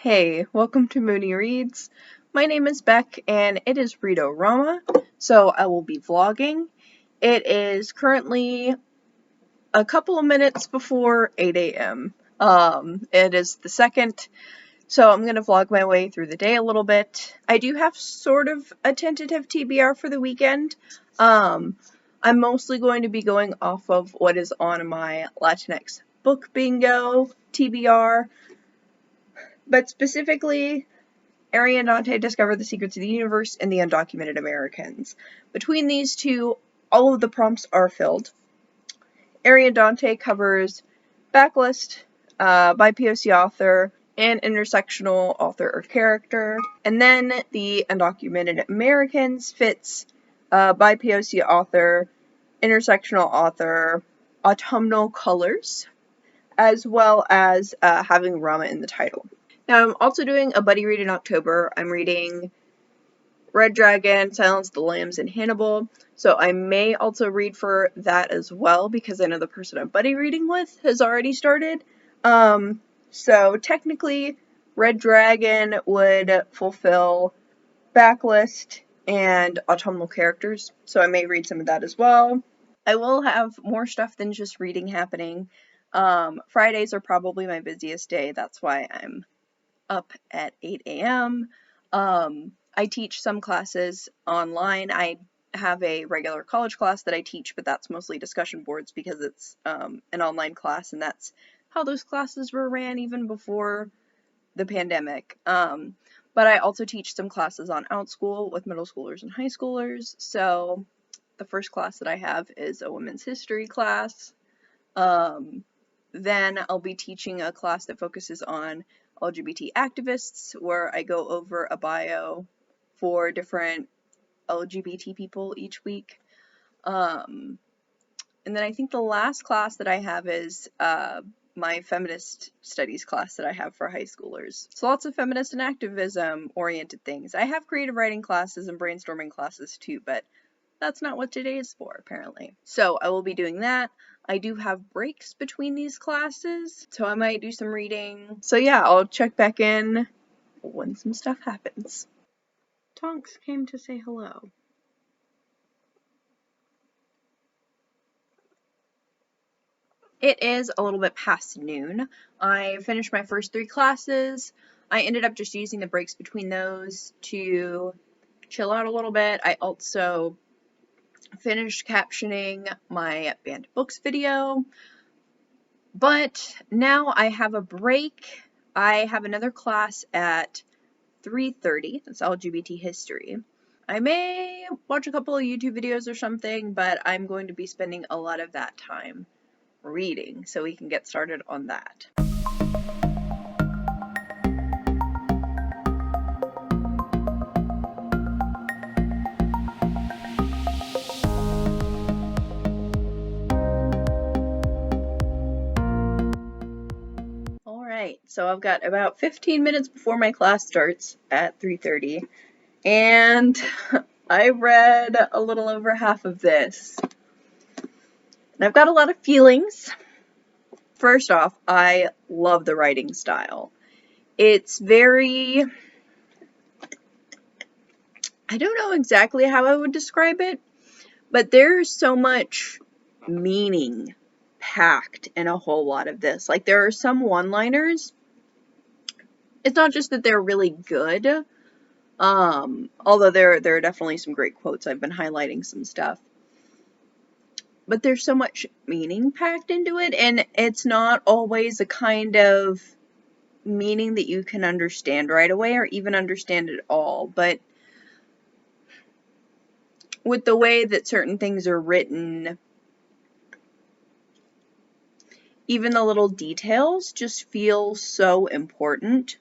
Hey, welcome to Mooney Reads. My name is Beck and it is Read-O-Rama, so I will be vlogging. It is currently a couple of minutes before 8 a.m. It is the 2nd, so I'm going to vlog my way through the day a little bit. I do have sort of a tentative TBR for the weekend. I'm mostly going to be going off of what is on my Latinx book bingo TBR, but specifically Ari and Dante discover the secrets of the universe and the undocumented Americans. Between these two, all of the prompts are filled. Ari and Dante covers backlist, by POC author, and intersectional author or character. And then the undocumented Americans fits by POC author, intersectional author, autumnal colors, as well as having Rama in the title. Now, I'm also doing a buddy read in October. I'm reading Red Dragon, Silence of the Lambs, and Hannibal. So I may also read for that as well because I know the person I'm buddy reading with has already started. So technically, Red Dragon would fulfill backlist and autumnal characters. So I may read some of that as well. I will have more stuff than just reading happening. Fridays are probably my busiest day. That's why I'm up at 8 a.m. I teach some classes online. I have a regular college class that I teach, but that's mostly discussion boards because it's an online class, and that's how those classes were ran even before the pandemic. But I also teach some classes on OutSchool with middle schoolers and high schoolers. So the first class that I have is a women's history class. Then I'll be teaching a class that focuses on LGBT activists, where I go over a bio for different LGBT people each week. And then I think the last class that I have is my feminist studies class that I have for high schoolers. So lots of feminist and activism oriented things. I have creative writing classes and brainstorming classes too, but that's not what today is for, apparently. So I will be doing that. I do have breaks between these classes, so I might do some reading. So yeah, I'll check back in when some stuff happens. Tonks came to say hello. It is a little bit past noon. I finished my first 3 classes. I ended up just using the breaks between those to chill out a little bit. I also finished captioning my banned books video. But now I have a break. I have another class at 3:30. That's LGBT history. I may watch a couple of YouTube videos or something, but I'm going to be spending a lot of that time reading, so we can get started on that. Alright, so I've got about 15 minutes before my class starts at 3:30, and I read a little over half of this. And I've got a lot of feelings. First off, I love the writing style. It's very... I don't know exactly how I would describe it, but there's so much meaning packed in a whole lot of this. Like, there are some one-liners. It's not just that they're really good, although there are definitely some great quotes. I've been highlighting some stuff. But there's so much meaning packed into it, and it's not always a kind of meaning that you can understand right away or even understand at all. But with the way that certain things are written, even the little details just feel so important.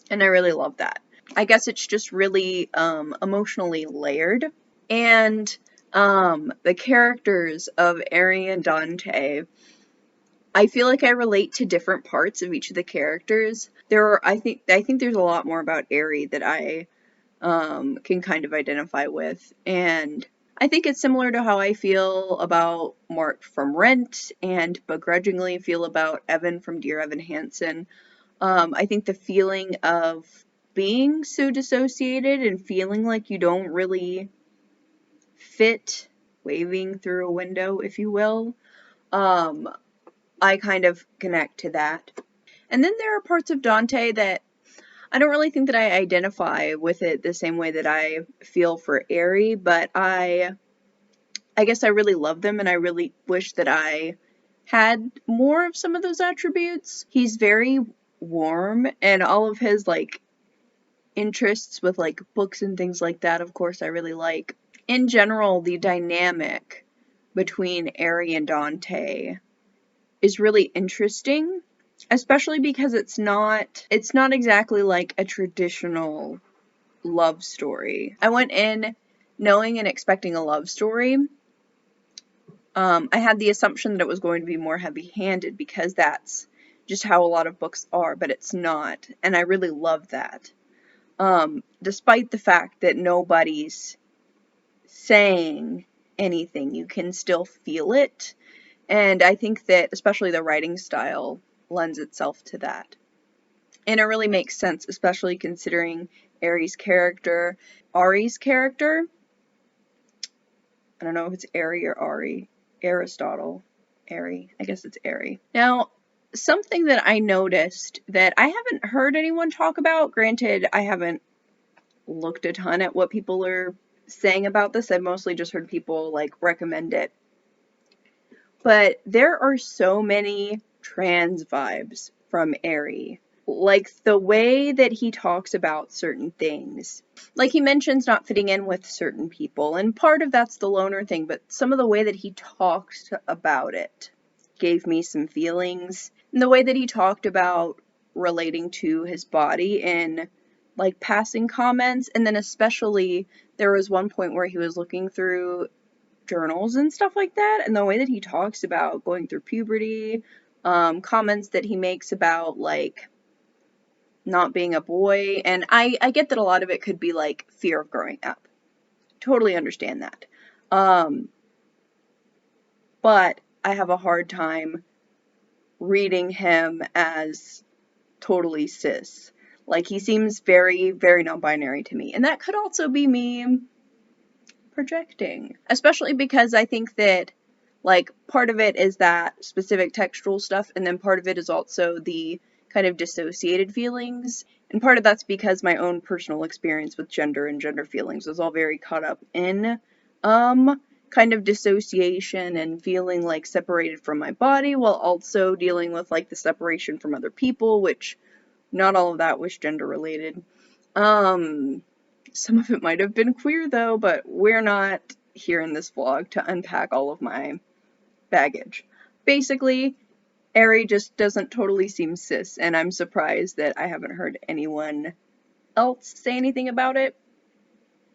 And I really love that. I guess it's just really emotionally layered. And the characters of Ari and Dante, I feel like I relate to different parts of each of the characters. I think there's a lot more about Ari that I can kind of identify with, and I think it's similar to how I feel about Mark from Rent and begrudgingly feel about Evan from Dear Evan Hansen. I think the feeling of being so dissociated and feeling like you don't really fit, waving through a window, if you will, I kind of connect to that. And then there are parts of Dante that I don't really think that I identify with it the same way that I feel for Ari, but I guess I really love them, and I really wish that I had more of some of those attributes. He's very warm, and all of his, like, interests with, like, books and things like that, of course, I really like. In general, the dynamic between Ari and Dante is really interesting, especially because it's not exactly like a traditional love story. I went in knowing and expecting a love story. I had the assumption that it was going to be more heavy-handed because that's just how a lot of books are, but it's not, and I really love that. Despite the fact that nobody's saying anything, you can still feel it, and I think that especially the writing style lends itself to that. And it really makes sense, especially considering Ari's character. I don't know if it's Ari or Ari. Aristotle. Ari. I guess it's Ari. Now, something that I noticed that I haven't heard anyone talk about, granted, I haven't looked a ton at what people are saying about this. I've mostly just heard people, like, recommend it. But there are so many trans vibes from Ari. Like, the way that he talks about certain things. Like, he mentions not fitting in with certain people, and part of that's the loner thing, but some of the way that he talks about it gave me some feelings. And the way that he talked about relating to his body in, like, passing comments, and then especially there was one point where he was looking through journals and stuff like that, and the way that he talks about going through puberty, comments that he makes about, like, not being a boy, and I get that a lot of it could be, like, fear of growing up. Totally understand that. But I have a hard time reading him as totally cis. Like, he seems very, very non-binary to me, and that could also be me projecting. Especially because I think that, like, part of it is that specific textual stuff, and then part of it is also the kind of dissociated feelings. And part of that's because my own personal experience with gender and gender feelings was all very caught up in, kind of dissociation and feeling, like, separated from my body, while also dealing with, like, the separation from other people, which not all of that was gender related. Some of it might have been queer, though, but we're not here in this vlog to unpack all of my baggage. Basically, Ari just doesn't totally seem cis, and I'm surprised that I haven't heard anyone else say anything about it.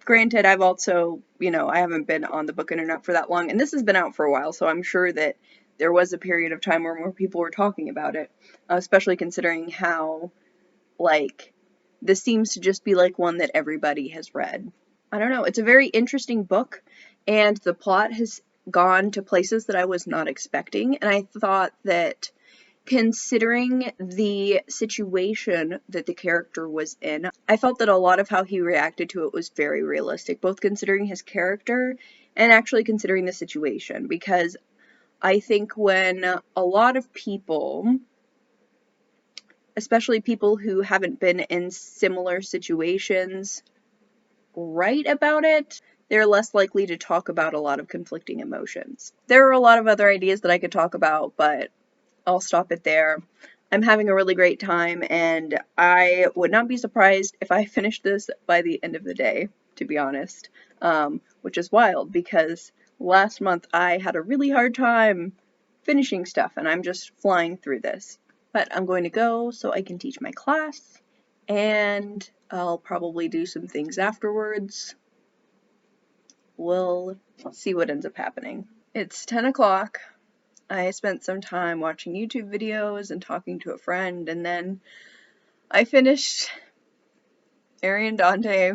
Granted, I've also, I haven't been on the book internet for that long, and this has been out for a while, so I'm sure that there was a period of time where more people were talking about it, especially considering how, like, this seems to just be, like, one that everybody has read. I don't know, it's a very interesting book, and the plot has gone to places that I was not expecting, and I thought that considering the situation that the character was in, I felt that a lot of how he reacted to it was very realistic, both considering his character and actually considering the situation, because I think when a lot of people, especially people who haven't been in similar situations, write about it, they're less likely to talk about a lot of conflicting emotions. There are a lot of other ideas that I could talk about, but I'll stop it there. I'm having a really great time, and I would not be surprised if I finished this by the end of the day, to be honest, which is wild because last month I had a really hard time finishing stuff, and I'm just flying through this. But I'm going to go so I can teach my class, and I'll probably do some things afterwards. We'll see what ends up happening. It's 10 o'clock. I spent some time watching YouTube videos and talking to a friend, and then I finished Ari and Dante.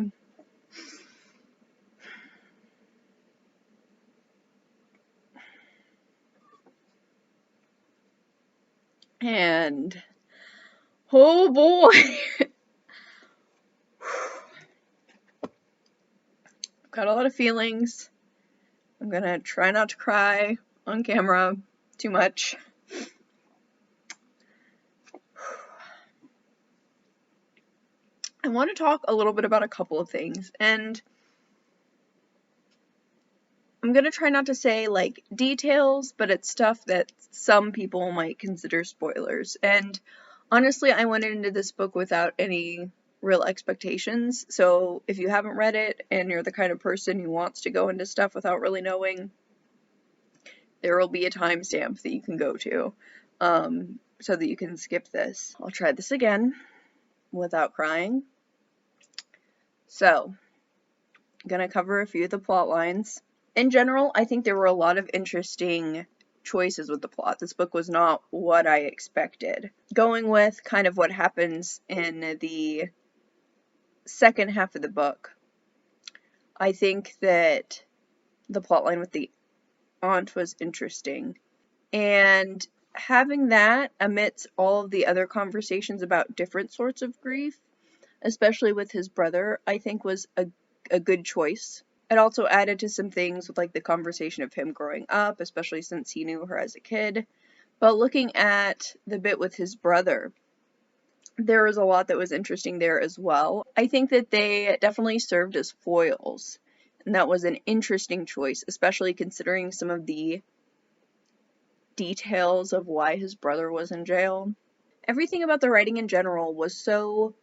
And Oh boy! Got a lot of feelings. I'm gonna try not to cry on camera too much. I want to talk a little bit about a couple of things, and I'm gonna try not to say like details, but it's stuff that some people might consider spoilers. And honestly, I went into this book without any real expectations, so if you haven't read it and you're the kind of person who wants to go into stuff without really knowing, there will be a timestamp that you can go to, so that you can skip this. I'll try this again without crying. So, I'm gonna cover a few of the plot lines. In general, I think there were a lot of interesting choices with the plot. This book was not what I expected. Going with kind of what happens in the second half of the book, I think that the plotline with the aunt was interesting. And having that amidst all of the other conversations about different sorts of grief, especially with his brother, I think was a good choice. It also added to some things with like the conversation of him growing up, especially since he knew her as a kid. But looking at the bit with his brother, there was a lot that was interesting there as well. I think that they definitely served as foils, and that was an interesting choice, especially considering some of the details of why his brother was in jail. Everything about the writing in general was so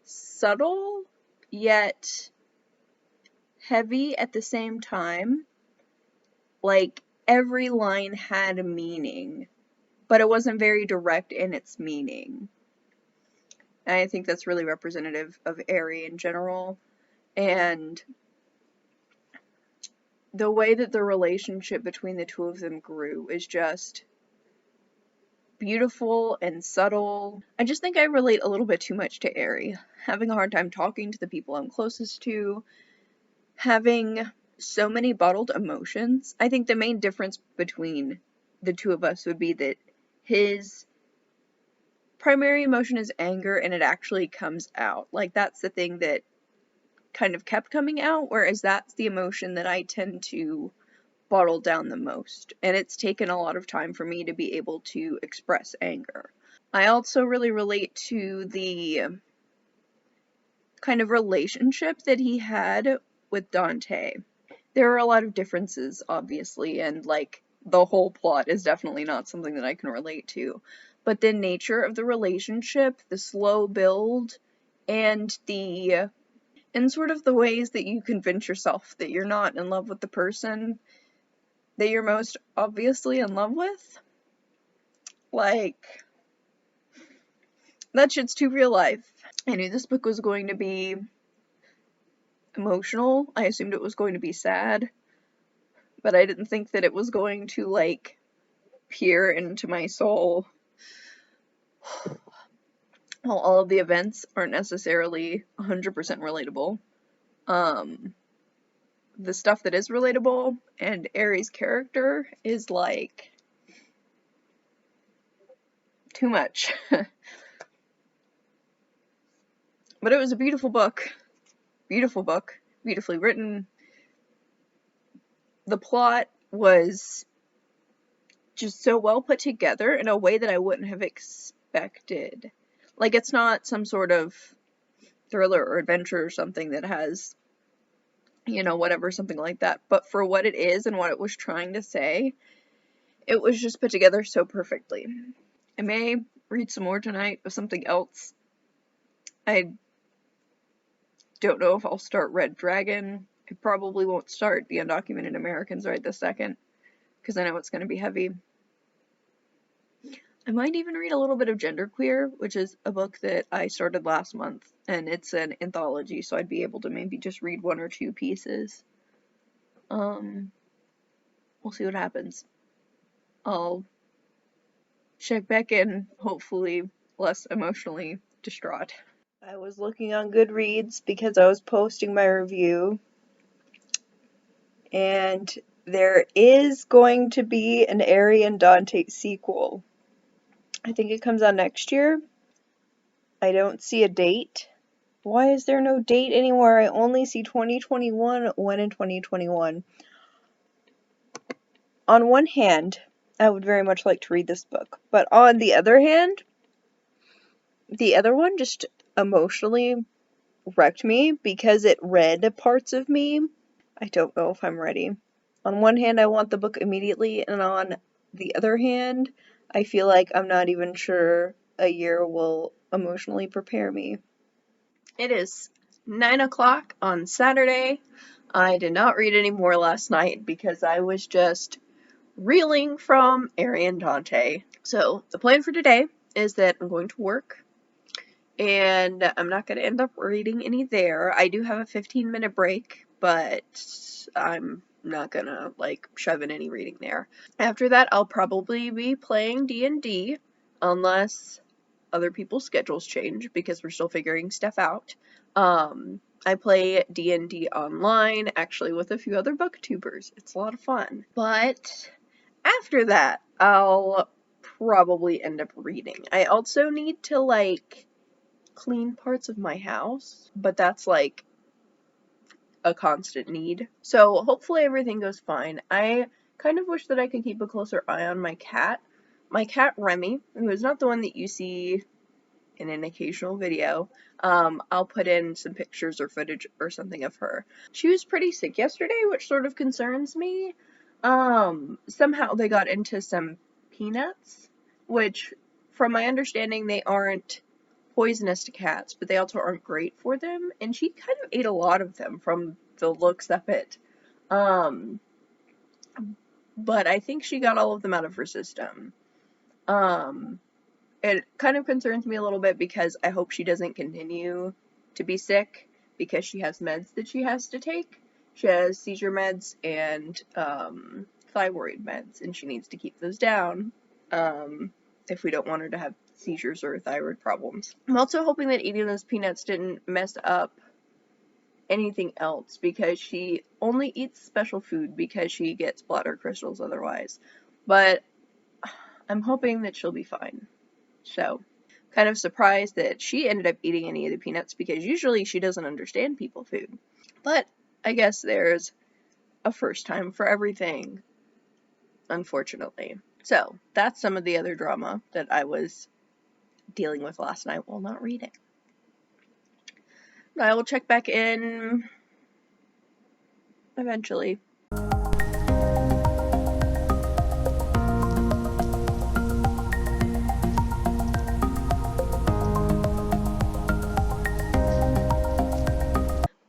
subtle, yet heavy at the same time. Like, every line had a meaning, but it wasn't very direct in its meaning. And I think that's really representative of Aerie in general. And the way that the relationship between the two of them grew is just beautiful and subtle. I just think I relate a little bit too much to Aerie. Having a hard time talking to the people I'm closest to, having so many bottled emotions. I think the main difference between the two of us would be that his primary emotion is anger and it actually comes out. Like, that's the thing that kind of kept coming out, whereas that's the emotion that I tend to bottle down the most. And it's taken a lot of time for me to be able to express anger. I also really relate to the kind of relationship that he had with Dante. There are a lot of differences, obviously, and like the whole plot is definitely not something that I can relate to. But the nature of the relationship, the slow build, and sort of the ways that you convince yourself that you're not in love with the person that you're most obviously in love with, like, that shit's too real life. I knew this book was going to be emotional. I assumed it was going to be sad, but I didn't think that it was going to, like, peer into my soul. While all of the events aren't necessarily 100% relatable, the stuff that is relatable and Aerie's character is, like, too much. But it was a beautiful book. Beautiful book. Beautifully written. The plot was just so well put together in a way that I wouldn't have expected. Like, it's not some sort of thriller or adventure or something that has, you know, whatever, something like that. But for what it is and what it was trying to say, it was just put together so perfectly. I may read some more tonight of something else. I don't know if I'll start Red Dragon. I probably won't start The Undocumented Americans right this second, because I know it's going to be heavy. I might even read a little bit of Genderqueer, which is a book that I started last month, and it's an anthology, so I'd be able to maybe just read one or two pieces. We'll see what happens. I'll check back in, hopefully less emotionally distraught. I was looking on Goodreads because I was posting my review, and there is going to be an Aerie and Dante sequel. I think it comes out next year. I don't see a date. Why is there no date anywhere? I only see 2021. When in 2021? On one hand, I would very much like to read this book, but on the other hand, the other one just emotionally wrecked me because it read parts of me. I don't know if I'm ready. On one hand, I want the book immediately, and on the other hand, I feel like I'm not even sure a year will emotionally prepare me. It is 9 o'clock on Saturday. I did not read any more last night because I was just reeling from Arian Dante. So the plan for today is that I'm going to work, and I'm not going to end up reading any there. I do have a 15-minute break, but I'm not going to, shove in any reading there. After that, I'll probably be playing D&D, unless other people's schedules change, because we're still figuring stuff out. I play D&D online, actually, with a few other booktubers. It's a lot of fun. But after that, I'll probably end up reading. I also need to, clean parts of my house, but that's, a constant need. So hopefully everything goes fine. I kind of wish that I could keep a closer eye on my cat. My cat, Remy, who is not the one that you see in an occasional video. I'll put in some pictures or footage or something of her. She was pretty sick yesterday, which sort of concerns me. Somehow they got into some peanuts, which, from my understanding, they aren't poisonous to cats, but they also aren't great for them, and she kind of ate a lot of them from the looks of it. But I think she got all of them out of her system. It kind of concerns me a little bit because I hope she doesn't continue to be sick because she has meds that she has to take. She has seizure meds and thyroid meds, and she needs to keep those down if we don't want her to have seizures or thyroid problems. I'm also hoping that eating those peanuts didn't mess up anything else, because she only eats special food because she gets bladder crystals otherwise. But I'm hoping that she'll be fine. So, kind of surprised that she ended up eating any of the peanuts, because usually she doesn't understand people food. But I guess there's a first time for everything, unfortunately. So, that's some of the other drama that I was dealing with last night while not reading. I will check back in eventually.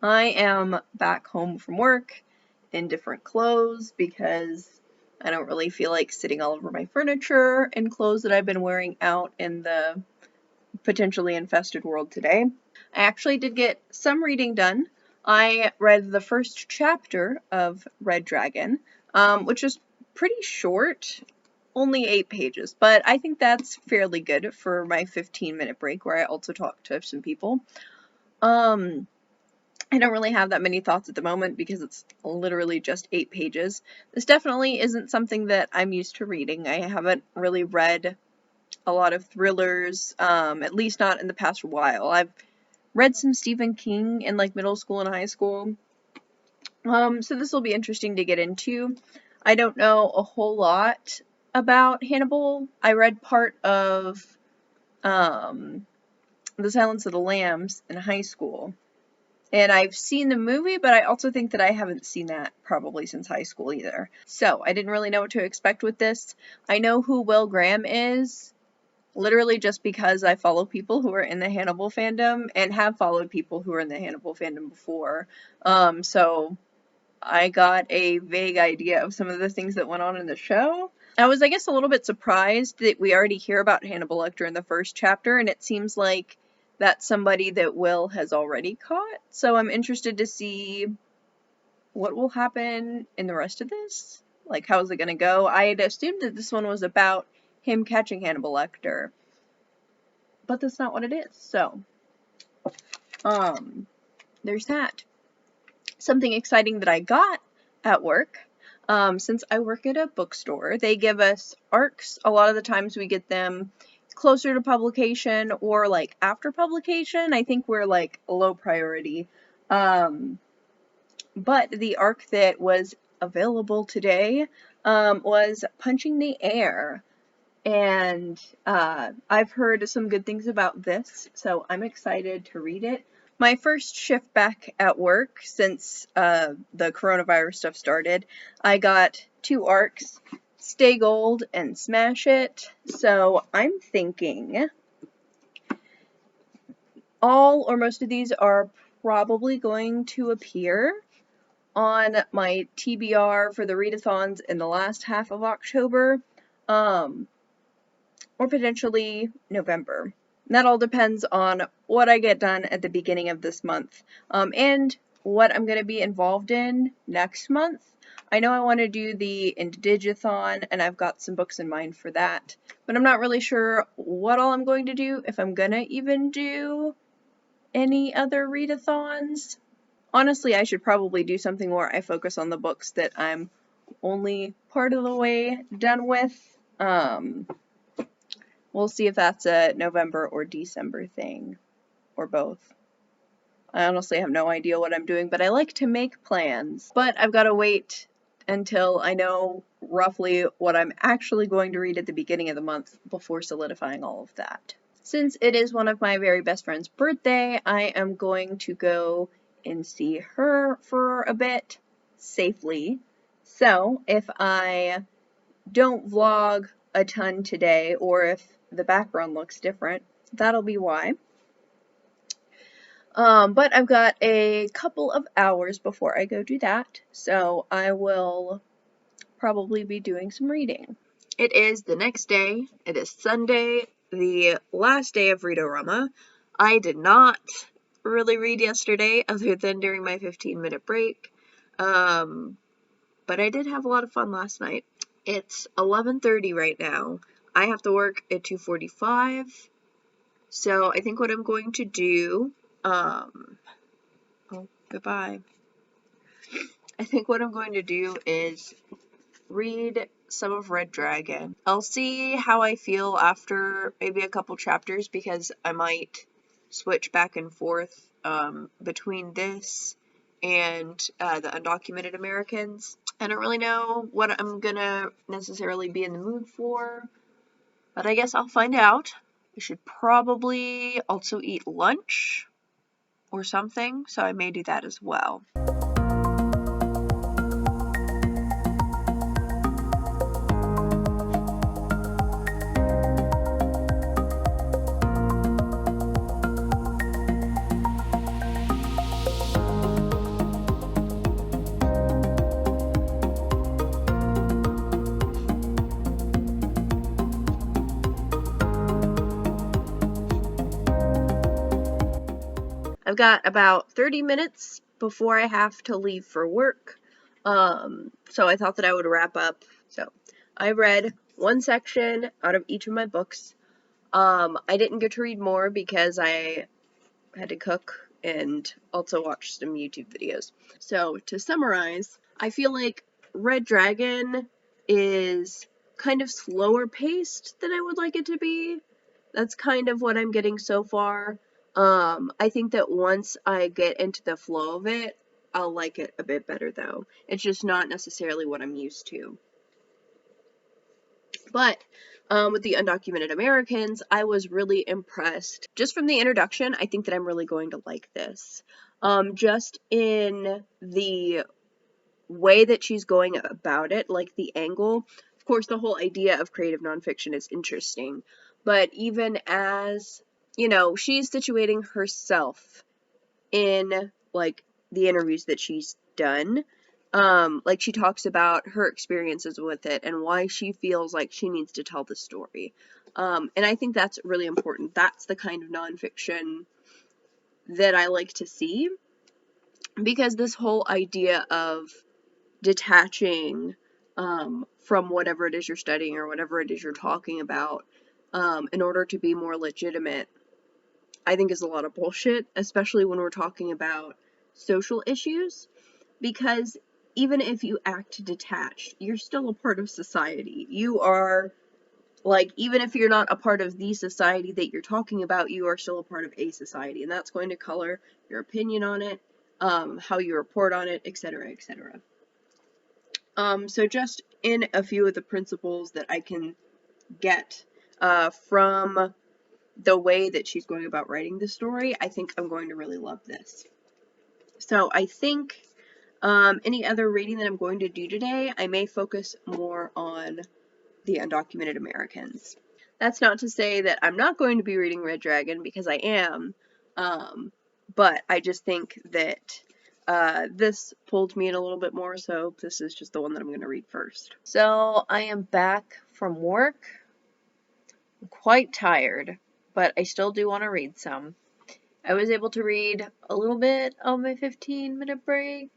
I am back home from work in different clothes because I don't really feel like sitting all over my furniture in clothes that I've been wearing out in the potentially infested world today. I actually did get some reading done. I read the first chapter of Red Dragon, which is pretty short, only 8 pages, but I think that's fairly good for my 15-minute break where I also talked to some people. I don't really have that many thoughts at the moment because it's literally just 8 pages. This definitely isn't something that I'm used to reading. I haven't really read a lot of thrillers, at least not in the past while. I've read some Stephen King in middle school and high school. So this will be interesting to get into. I don't know a whole lot about Hannibal. I read part of The Silence of the Lambs in high school. And I've seen the movie, but I also think that I haven't seen that probably since high school either. So, I didn't really know what to expect with this. I know who Will Graham is, literally just because I follow people who are in the Hannibal fandom, and have followed people who are in the Hannibal fandom before. So, I got a vague idea of some of the things that went on in the show. I was, I guess, a little bit surprised that we already hear about Hannibal Lecter in the first chapter, and it seems like that's somebody that Will has already caught. So I'm interested to see what will happen in the rest of this. How's it going to go? I had assumed that this one was about him catching Hannibal Lecter, but that's not what it is. So, there's that. Something exciting that I got at work, since I work at a bookstore, they give us ARCs. A lot of the times we get them closer to publication or like after publication, I think we're like low priority. But the arc that was available today was Punching the Air. And I've heard some good things about this, so I'm excited to read it. My first shift back at work since the coronavirus stuff started, I got 2 arcs, Stay Gold and Smash It. So I'm thinking all or most of these are probably going to appear on my TBR for the readathons in the last half of October, or potentially November. And that all depends on what I get done at the beginning of this month, and what I'm going to be involved in next month. I know I want to do the Indigithon, and I've got some books in mind for that, but I'm not really sure what all I'm going to do, if I'm going to even do any other readathons. Honestly, I should probably do something where I focus on the books that I'm only part of the way done with. We'll see if that's a November or December thing, or both. I honestly have no idea what I'm doing, but I like to make plans. But I've got to wait until I know roughly what I'm actually going to read at the beginning of the month before solidifying all of that. Since it is one of my very best friend's birthday, I am going to go and see her for a bit, safely. So if I don't vlog a ton today, or if the background looks different, that'll be why. But I've got a couple of hours before I go do that, so I will probably be doing some reading. It is the next day. It is Sunday, the last day of Read-O-Rama. I did not really read yesterday, other than during my 15-minute break, but I did have a lot of fun last night. It's 11:30 right now. I have to work at 2:45, so I think what I'm going to do, oh, goodbye. I think what I'm going to do is read some of Red Dragon. I'll see how I feel after maybe a couple chapters, because I might switch back and forth between this and the Undocumented Americans. I don't really know what I'm gonna necessarily be in the mood for, but I guess I'll find out. I should probably also eat lunch or something, so I may do that as well. I've got about 30 minutes before I have to leave for work, so I thought that I would wrap up. So I read one section out of each of my books. I didn't get to read more because I had to cook and also watch some YouTube videos. So to summarize, I feel like Red Dragon is kind of slower paced than I would like it to be. That's kind of what I'm getting so far. I think that once I get into the flow of it, I'll like it a bit better, though. It's just not necessarily what I'm used to. But with the Undocumented Americans, I was really impressed. Just from the introduction, I think that I'm really going to like this. Just in the way that she's going about it, like the angle. Of course, the whole idea of creative nonfiction is interesting, but even as, you know, she's situating herself in, like, the interviews that she's done, like, she talks about her experiences with it and why she feels like she needs to tell the story, and I think that's really important. That's the kind of nonfiction that I like to see, because this whole idea of detaching from whatever it is you're studying or whatever it is you're talking about in order to be more legitimate, I think is a lot of bullshit, especially when we're talking about social issues, because even if you act detached, you're still a part of society. You are Like, even if you're not a part of the society that you're talking about, you are still a part of a society, and that's going to color your opinion on it, how you report on it, etc., etc. So just in a few of the principles that I can get from the way that she's going about writing the story, I think I'm going to really love this. So I think any other reading that I'm going to do today, I may focus more on the undocumented Americans. That's not to say that I'm not going to be reading Red Dragon, because I am, but I just think that this pulled me in a little bit more, so this is just the one that I'm going to read first. So I am back from work. I'm quite tired, but I still do want to read some. I was able to read a little bit on my 15-minute break.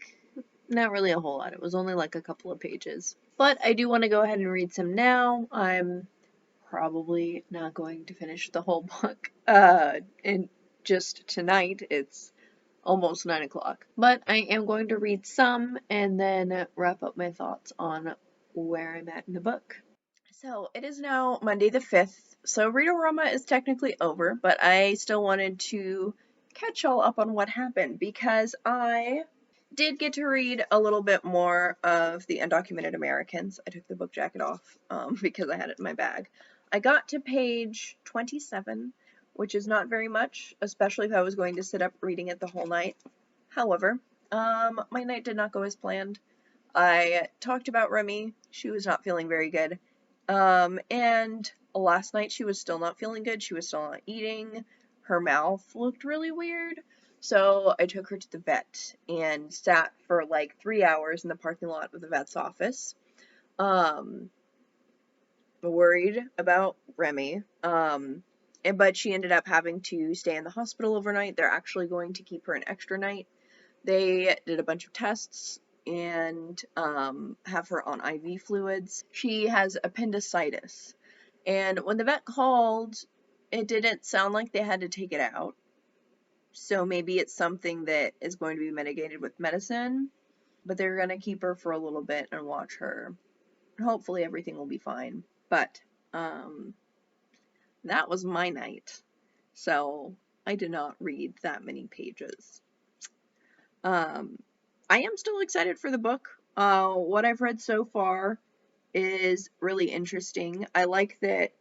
Not really a whole lot. It was only like a couple of pages. But I do want to go ahead and read some now. I'm probably not going to finish the whole book in just tonight. It's almost 9 o'clock. But I am going to read some and then wrap up my thoughts on where I'm at in the book. So it is now Monday the 5th, so Read-O-Rama is technically over, but I still wanted to catch y'all up on what happened, because I did get to read a little bit more of the Undocumented Americans. I took the book jacket off because I had it in my bag. I got to page 27, which is not very much, especially if I was going to sit up reading it the whole night. However, my night did not go as planned. I talked about Remy. She was not feeling very good. And last night she was still not feeling good. She was still not eating. Her mouth looked really weird. So I took her to the vet and sat for like 3 hours in the parking lot of the vet's office. Worried about Remy. But she ended up having to stay in the hospital overnight. They're actually going to keep her an extra night. They did a bunch of tests and have her on IV fluids. She has appendicitis. And when the vet called, it didn't sound like they had to take it out. So maybe it's something that is going to be mitigated with medicine, but they're going to keep her for a little bit and watch her. Hopefully everything will be fine. But that was my night. So I did not read that many pages. I am still excited for the book. What I've read so far is really interesting. I like that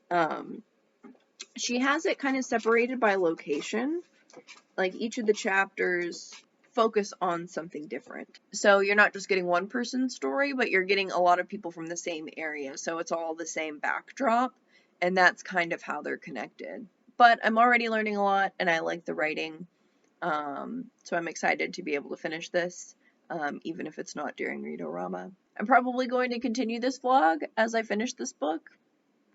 she has it kind of separated by location. Like, each of the chapters focus on something different. So you're not just getting one person's story, but you're getting a lot of people from the same area. So it's all the same backdrop, and that's kind of how they're connected. But I'm already learning a lot, and I like the writing. So I'm excited to be able to finish this, even if it's not during Read-O-Rama. I'm probably going to continue this vlog as I finish this book,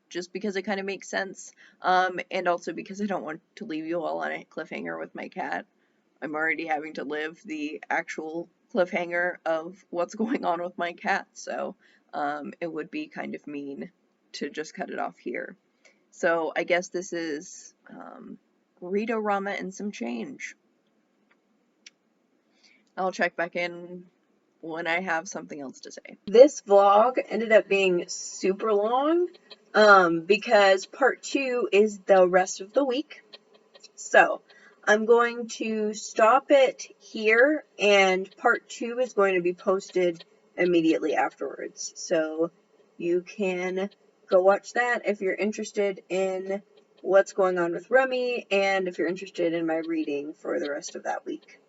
just because it kind of makes sense, and also because I don't want to leave you all on a cliffhanger with my cat. I'm already having to live the actual cliffhanger of what's going on with my cat, so it would be kind of mean to just cut it off here. So I guess this is Read-O-Rama and some change. I'll check back in when I have something else to say. This vlog ended up being super long because part 2 is the rest of the week. So I'm going to stop it here, and part 2 is going to be posted immediately afterwards. So you can go watch that if you're interested in what's going on with Remy, and if you're interested in my reading for the rest of that week.